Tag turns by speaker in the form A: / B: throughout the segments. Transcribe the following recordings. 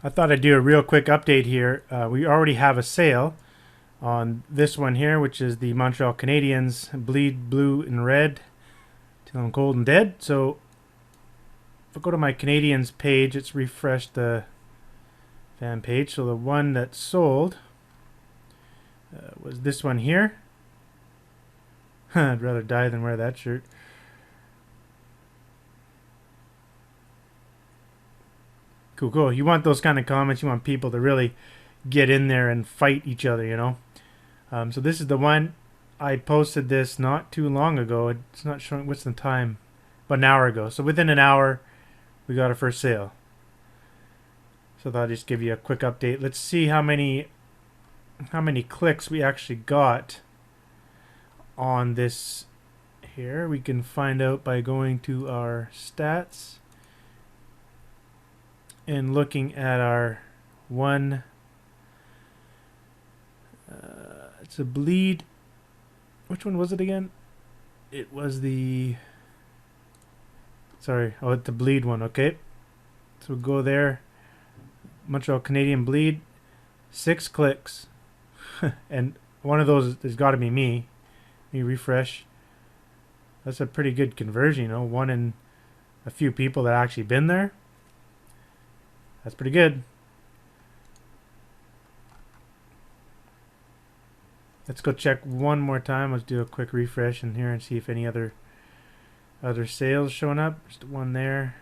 A: I thought I'd do a real quick update here. We already have a sale on this one here, which is the Montreal Canadiens Bleed Blue and Red Till I'm Cold and Dead. So if I go to my Canadiens page, it's refreshed the fan page. So the one that sold was this one here. I'd rather die than wear that shirt. Cool, cool. You want those kind of comments. You want people to really get in there and fight each other, you know. So this is the one. I posted this not too long ago. It's not showing what's the time, but an hour ago. So within an hour, we got our first sale. So I thought I'd just give you a quick update. Let's see how many clicks we actually got on this here. We can find out by going to our stats and looking at our one. It's a bleed. Which one was it again? It was the. Sorry, oh, it's the bleed one. Okay, so we'll go there. Montreal Canadian bleed, 6 clicks, and one of those has got to be me. Let me refresh. That's a pretty good conversion, you know. One in a few people that actually been there. That's pretty good. Let's go check one more time. Let's do a quick refresh in here and see if any other sales showing up. Just one there.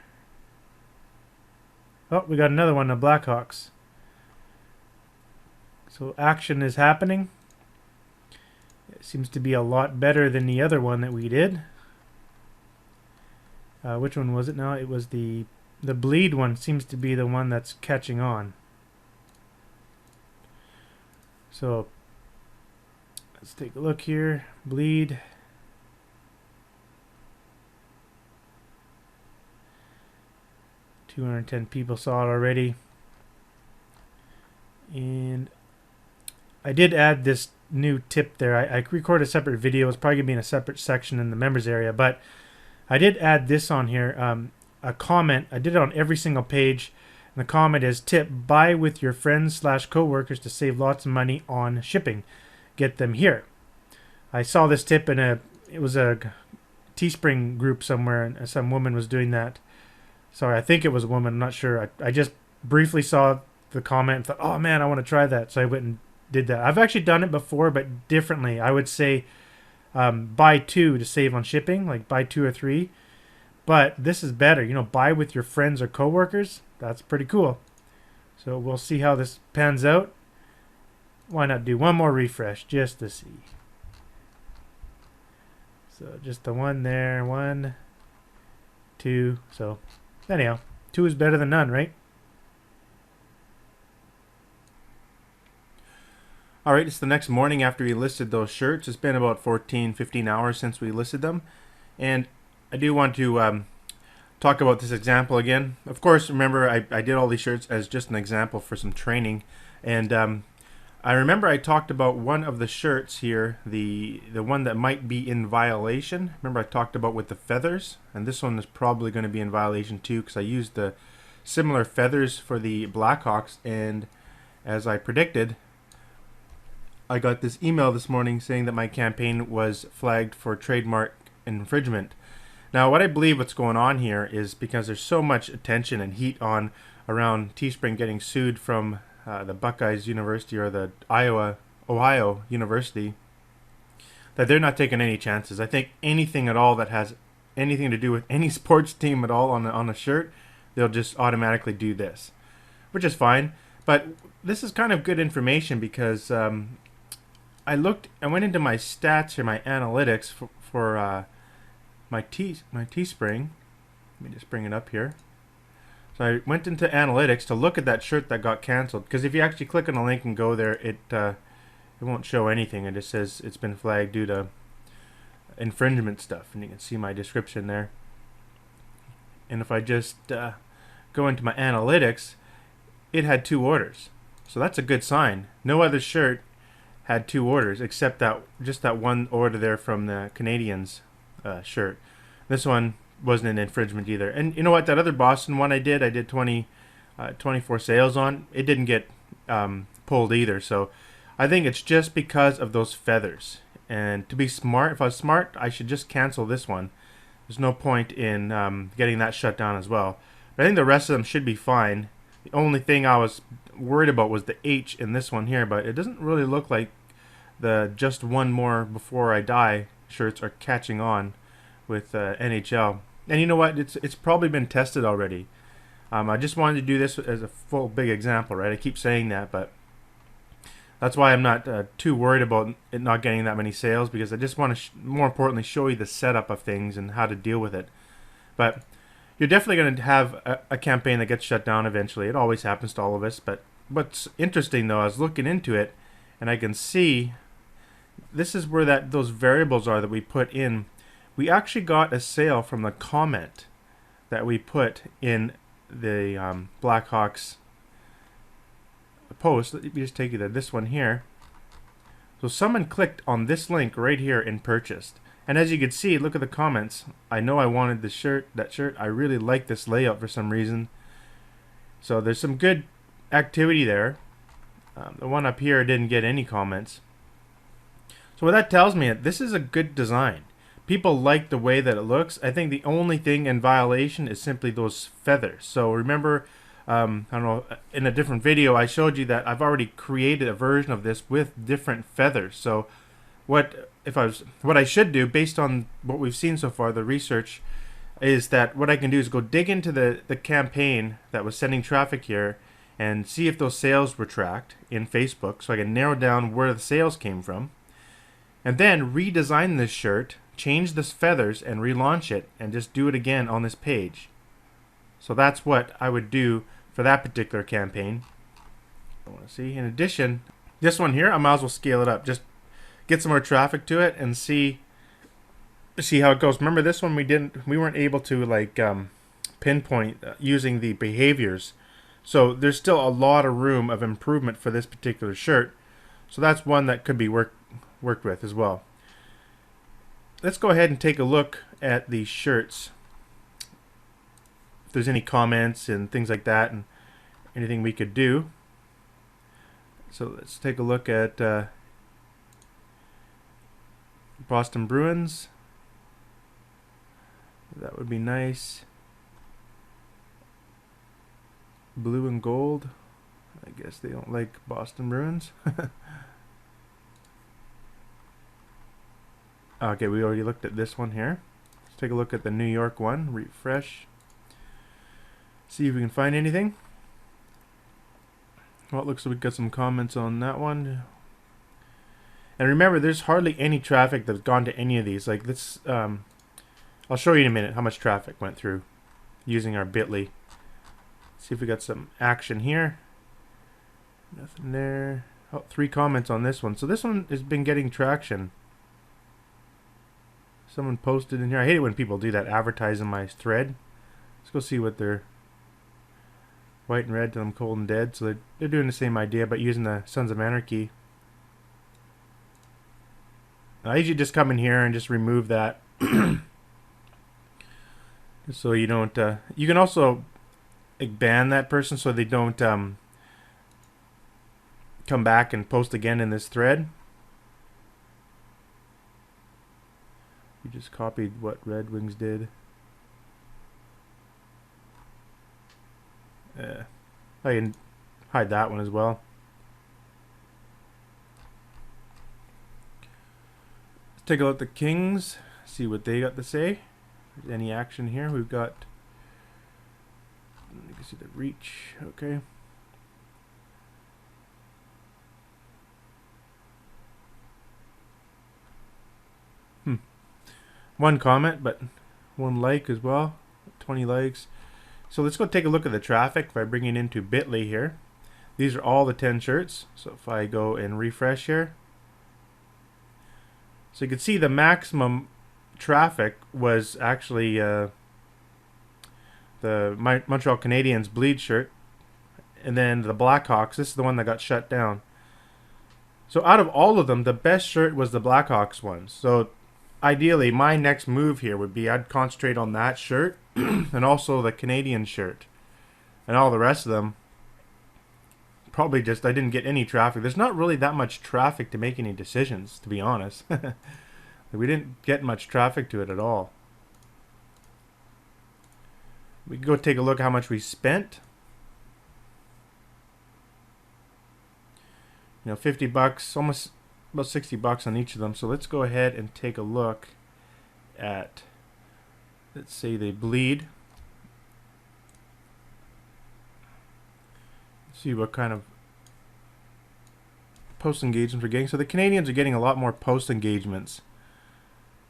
A: Oh, we got another one, the Blackhawks. So action is happening. It seems to be a lot better than the other one that we did. Which one was it now? It was the bleed one. Seems to be the one that's catching on. So let's take a look here. Bleed. $210 people saw it already. And I did add this new tip there. I recorded a separate video. It's probably going to be in a separate section in the members area. But I did add this on here. A comment. I did it on every single page. And the comment is, tip, buy with your friends/coworkers to save lots of money on shipping. Get them here. I saw this tip in it was a Teespring group somewhere, and some woman was doing that. Sorry, I think it was a woman. I'm not sure. I just briefly saw the comment and thought, oh man, I want to try that. So I went and did that. I've actually done it before, but differently. I would say buy 2 to save on shipping, like buy 2 or 3. But this is better. You know, buy with your friends or coworkers. That's pretty cool. So we'll see how this pans out. Why not do one more refresh just to see? So just the one there. 1, 2. So anyhow, 2 is better than none, right? Alright, it's the next morning after we listed those shirts. It's been about 14-15 hours since we listed them. And I do want to talk about this example again. Of course, remember, I did all these shirts as just an example for some training. And I remember I talked about one of the shirts here, the one that might be in violation. Remember I talked about with the feathers, and this one is probably going to be in violation too, because I used the similar feathers for the Blackhawks, and as I predicted, I got this email this morning saying that my campaign was flagged for trademark infringement. Now what I believe what's going on here is because there's so much attention and heat on around Teespring getting sued from the Buckeyes University or the Ohio University, that they're not taking any chances. I think anything at all that has anything to do with any sports team at all on a shirt, they'll just automatically do this, which is fine. But this is kind of good information because I went into my stats here, my analytics for my Teespring. Let me just bring it up here. So I went into analytics to look at that shirt that got canceled, because if you actually click on the link and go there, it won't show anything. It just says it's been flagged due to infringement stuff, and you can see my description there. And if I just go into my analytics, it had 2 orders, so that's a good sign. No other shirt had 2 orders except that one order there from the Canadiens shirt. This one wasn't an infringement either. And you know what? That other Boston one I did 20 24 sales on, it didn't get pulled either. So I think it's just because of those feathers. And to be smart, if I was smart, I should just cancel this one. There's no point in getting that shut down as well. But I think the rest of them should be fine. The only thing I was worried about was the H in this one here, but it doesn't really look like the just one more before I die shirts are catching on with NHL. And you know what? It's probably been tested already. I just wanted to do this as a full big example, right? I keep saying that, but that's why I'm not too worried about it not getting that many sales, because I just want to, more importantly, show you the setup of things and how to deal with it. But you're definitely going to have a campaign that gets shut down eventually. It always happens to all of us. But what's interesting, though, I was looking into it, and I can see this is where those variables are that we put in. We actually got a sale from the comment that we put in the Blackhawks post. Let me just take you to this one here. So someone clicked on this link right here and purchased. And as you can see, look at the comments. I know I wanted the shirt, that shirt. I really like this layout for some reason. So there's some good activity there. The one up here didn't get any comments. So what that tells me, this is a good design. People like the way that it looks. I think the only thing in violation is simply those feathers. So remember, I don't know, in a different video I showed you that I've already created a version of this with different feathers. So what I should do, based on what we've seen so far, the research, is that what I can do is go dig into the campaign that was sending traffic here and see if those sales were tracked in Facebook, so I can narrow down where the sales came from, and then redesign this shirt, change the feathers and relaunch it, and just do it again on this page. So that's what I would do for that particular campaign. I want to see. In addition, this one here, I might as well scale it up. Just get some more traffic to it and see how it goes. Remember this one we weren't able to like pinpoint using the behaviors. So there's still a lot of room of improvement for this particular shirt. So that's one that could be worked with as well. Let's go ahead and take a look at these shirts. If there's any comments and things like that and anything we could do. So let's take a look at Boston Bruins. That would be nice. Blue and gold. I guess they don't like Boston Bruins. Okay, we already looked at this one here. Let's take a look at the New York one. Refresh. See if we can find anything. Well, it looks like we got some comments on that one. And remember, there's hardly any traffic that's gone to any of these. Like this, I'll show you in a minute how much traffic went through using our bit.ly. See if we got some action here. Nothing there. Oh, 3 comments on this one. So this one has been getting traction. Someone posted in here. I hate it when people do that, advertising my thread. Let's go see what they're white and red till I'm cold and dead. So they're doing the same idea, but using the Sons of Anarchy. I usually just come in here and just remove that. So you don't, you can also ban that person so they don't come back and post again in this thread. You just copied what Red Wings did. I can hide that one as well. Let's take a look at the Kings, see what they got to say. If there's any action here. We've got, you can see the reach, okay. One comment, but 1 like as well. 20 likes. So let's go take a look at the traffic. If I bring it into bit.ly here, these are all the 10 shirts. So if I go and refresh here, so you can see the maximum traffic was actually the Montreal Canadiens bleed shirt, and then the Blackhawks. This is the one that got shut down. So out of all of them, the best shirt was the Blackhawks one. So ideally, my next move here would be I'd concentrate on that shirt and also the Canadian shirt. and all the rest of them probably just I didn't get any traffic. There's not really that much traffic to make any decisions, to be honest. We didn't get much traffic to it at all. We can go take a look at how much we spent. 50 bucks, almost about 60 bucks on each of them. So let's go ahead and take a look at, let's say they bleed. See what kind of post engagements we're getting. So the Canadians are getting a lot more post engagements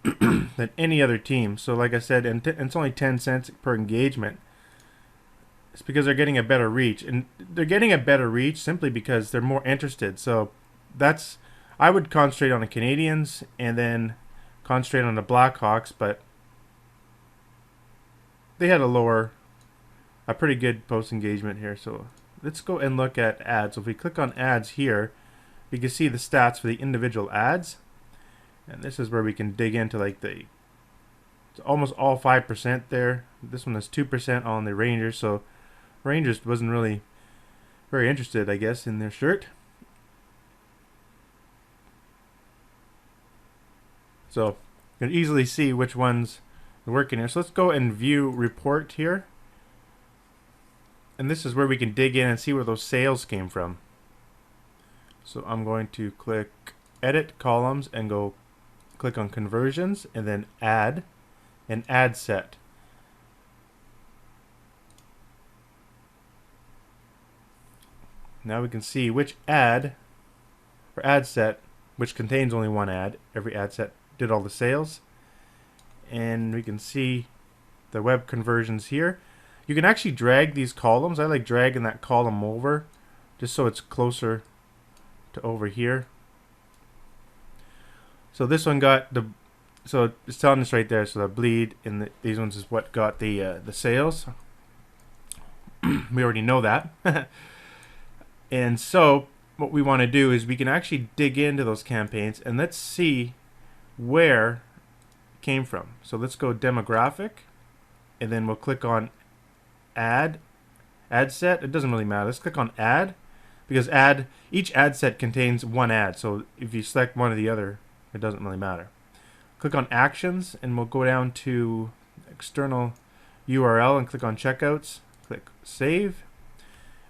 A: than any other team. So like I said, and it's only 10 cents per engagement. It's because they're getting a better reach, and they're getting a better reach simply because they're more interested. So that's, I would concentrate on the Canadians and then concentrate on the Blackhawks, but they had a pretty good post engagement here. So let's go and look at ads. So if we click on ads here, we can see the stats for the individual ads. And this is where we can dig into like it's almost all 5% there. This one is 2% on the Rangers. So Rangers wasn't really very interested, I guess, in their shirt. So you can easily see which ones are working here. So let's go and view report here. And this is where we can dig in and see where those sales came from. So I'm going to click edit columns and go click on conversions and then add and ad set. Now we can see which ad or ad set, which contains only one ad. Every ad set did all the sales. And we can see the web conversions here. You can actually drag these columns. I like dragging that column over just so it's closer to over here. So this one got so it's telling us right there. So the bleed in these ones is what got the sales. We already know that. And so what we want to do is we can actually dig into those campaigns and let's see where it came from. So let's go demographic, and then we'll click on ad set. It doesn't really matter. Let's click on add, because each ad set contains one ad. So if you select one or the other, it doesn't really matter. Click on actions, and we'll go down to external URL and click on checkouts. Click save.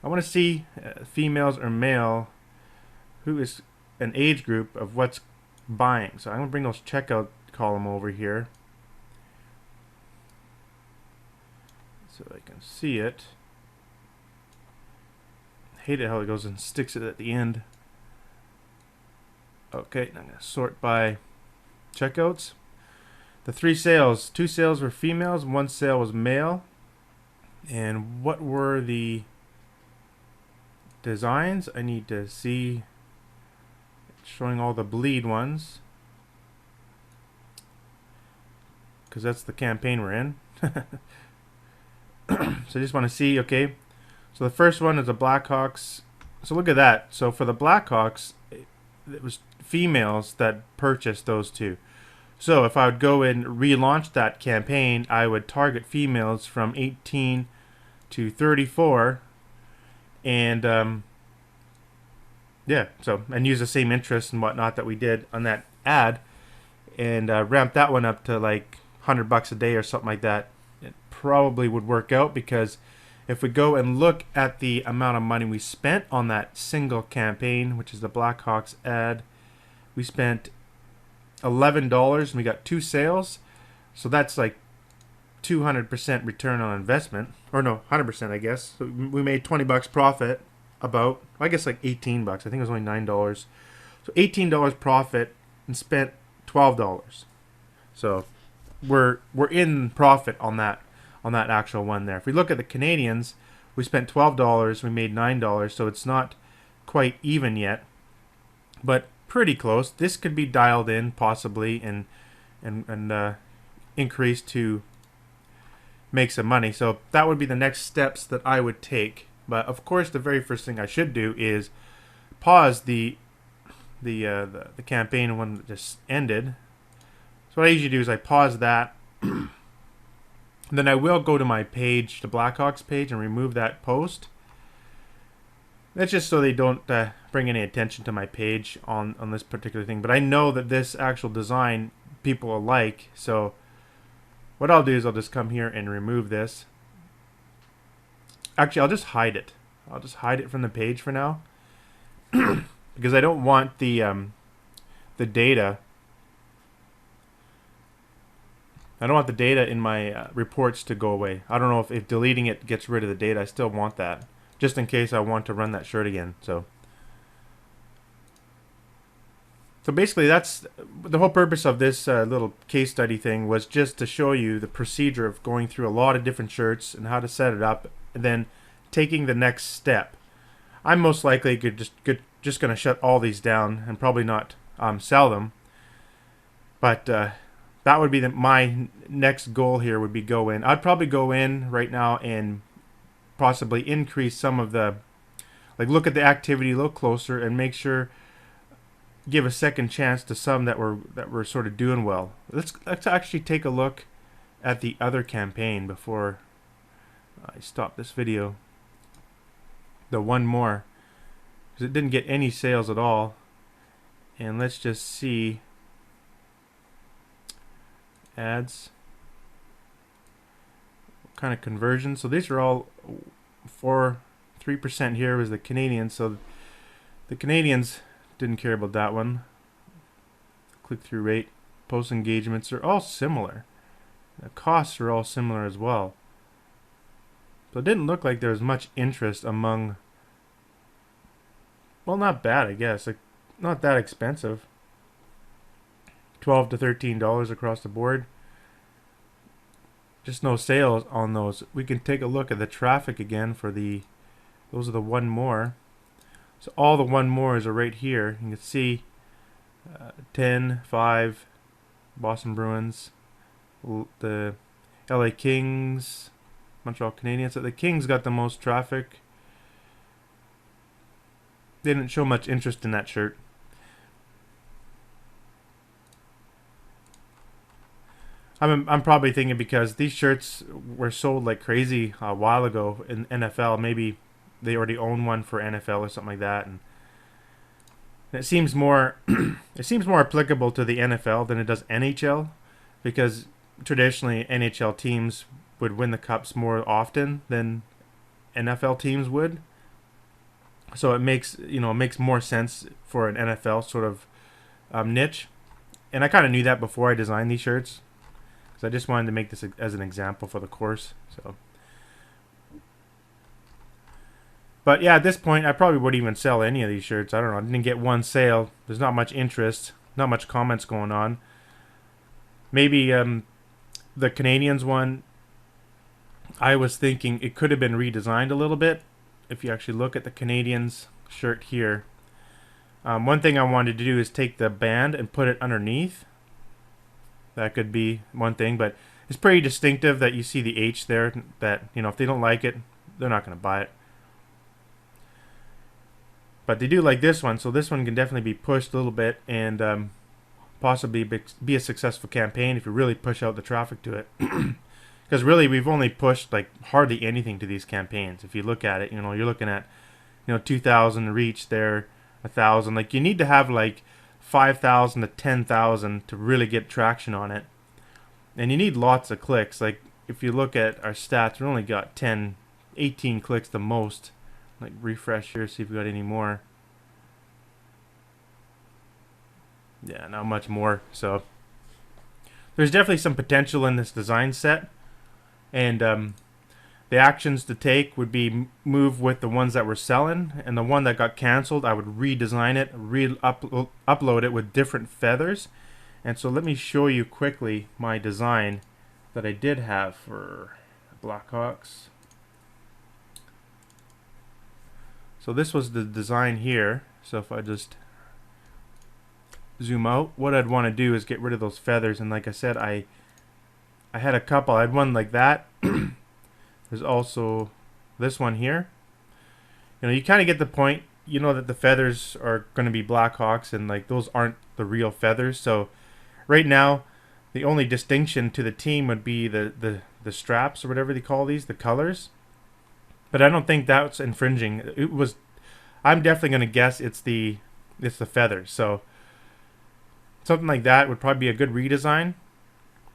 A: I want to see females or male, who is an age group of what's buying. So I'm going to bring those checkout column over here so I can see it. I hate it how it goes and sticks it at the end. Okay, I'm going to sort by checkouts. The 3 sales, 2 sales were females, 1 sale was male. And what were the designs? I need to see, showing all the bleed ones, because that's the campaign we're in. So I just want to see, okay, so the first one is the Blackhawks. So look at that. So for the Blackhawks, it was females that purchased those 2. So if I would go and relaunch that campaign, I would target females from 18 to 34. And yeah, so and use the same interest and whatnot that we did on that ad, and ramp that one up to like $100 a day or something like that. It probably would work out, because if we go and look at the amount of money we spent on that single campaign, which is the Blackhawks ad, we spent $11 and we got 2 sales. So that's like 200% return on investment, or no, 100% I guess. So we made $20 profit, about, I guess like $18. I think it was only $9. So $18 profit and spent $12. So we're in profit on that actual one there. If we look at the Canadians, we spent $12, we made $9, so it's not quite even yet, but pretty close. This could be dialed in possibly and increased to make some money. So that would be the next steps that I would take. But of course, the very first thing I should do is pause the campaign when it just ended. So what I usually do is I pause that. Then I will go to my page, the Blackhawks page, and remove that post. That's just so they don't bring any attention to my page on this particular thing. But I know that this actual design people will like. So what I'll do is I'll just come here and remove this. Actually, I'll just hide it. I'll just hide it from the page for now. Because I don't want the data. I don't want the data in my reports to go away. I don't know if deleting it gets rid of the data. I still want that, just in case I want to run that shirt again. So basically, that's the whole purpose of this little case study thing, was just to show you the procedure of going through a lot of different shirts and how to set it up, and then taking the next step. I'm most likely just going to shut all these down and probably not sell them, but that would be my next goal here. Would be go in. I'd probably go in right now and possibly increase some of the, like, look at the activity a little closer and make sure, give a second chance to some that were sort of doing well. Let's actually take a look at the other campaign before I stop this video. The one more, because it didn't get any sales at all. And let's just see. Ads, what kind of conversion. So these are all 3% here was the Canadians. So the Canadians didn't care about that one. Click-through rate, post engagements are all similar. The costs are all similar as well. So it didn't look like there was much interest among, well, not bad, I guess. Like, not that expensive. $12 to $13 across the board. Just no sales on those. We can take a look at the traffic again for those are the one more. So all the one mores are right here. You can see 10, 5, Boston Bruins, the LA Kings, Montreal Canadiens. So the Kings got the most traffic. They didn't show much interest in that shirt. I'm probably thinking because these shirts were sold like crazy a while ago in NFL. Maybe they already own one for NFL or something like that, and it seems more it seems more applicable to the NFL than it does NHL, because traditionally NHL teams would win the cups more often than NFL teams would. So it makes more sense for an NFL sort of niche, and I kind of knew that before I designed these shirts. I just wanted to make this as an example for the course. So, but yeah, at this point, I probably wouldn't even sell any of these shirts. I don't know. I didn't get one sale. There's not much interest, not much comments going on. Maybe the Canadians one, I was thinking it could have been redesigned a little bit. If you actually look at the Canadians shirt here, one thing I wanted to do is take the band and put it underneath. That could be one thing, but it's pretty distinctive that you see the H there, that, if they don't like it, they're not going to buy it. But they do like this one, so this one can definitely be pushed a little bit and possibly be a successful campaign if you really push out the traffic to it. Because really, we've only pushed like hardly anything to these campaigns. If you look at it, you're looking at 2,000 reach there, 1,000. Like, you need to have like 5,000 to 10,000 to really get traction on it, and you need lots of clicks. Like, if you look at our stats, we only got 10, 18 clicks the most. Like, refresh here, see if we got any more. Yeah, not much more. So there's definitely some potential in this design set, and the actions to take would be move with the ones that were selling, and the one that got canceled, I would redesign it, upload it with different feathers. And so let me show you quickly my design that I did have for Blackhawks. So this was the design here. So if I just zoom out, what I'd want to do is get rid of those feathers. And like I said, I had a couple. I had one like that. There's also this one here. You kind of get the point. That the feathers are going to be Blackhawks, and like those aren't the real feathers. So right now, The only distinction to the team would be the straps or whatever they call these, the colors. But I don't think that's infringing. It was. I'm definitely going to guess it's the feathers. So something like that would probably be a good redesign.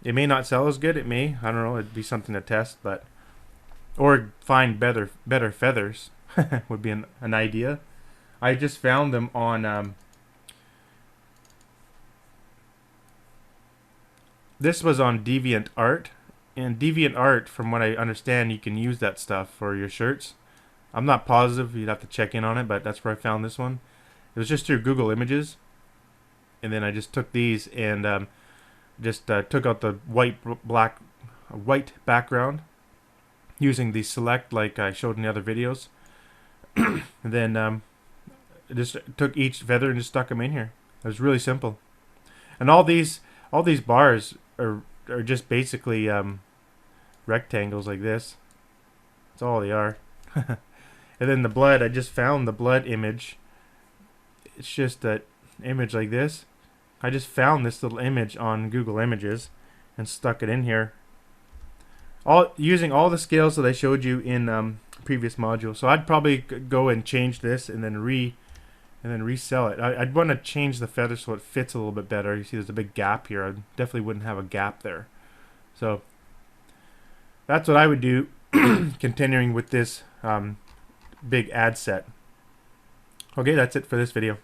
A: It may not sell as good. It may. I don't know. It'd be something to test, but or find better feathers would be an idea. I just found them on. This was on DeviantArt, and DeviantArt, from what I understand, you can use that stuff for your shirts. I'm not positive. You'd have to check in on it, but that's where I found this one. It was just through Google Images, and then I just took these and just took out the white background using the select like I showed in the other videos, and then just took each feather and just stuck them in here. It was really simple, and all these bars are just basically rectangles like this. That's all they are. And then the blood, I just found the blood image. It's just that image like this. I just found this little image on Google Images and stuck it in here. Using all the scales that I showed you in previous module. So I'd probably go and change this and then resell it. I'd want to change the feather so it fits a little bit better. You see there's a big gap here. I definitely wouldn't have a gap there. So that's what I would do continuing with this big ad set. Okay, that's it for this video.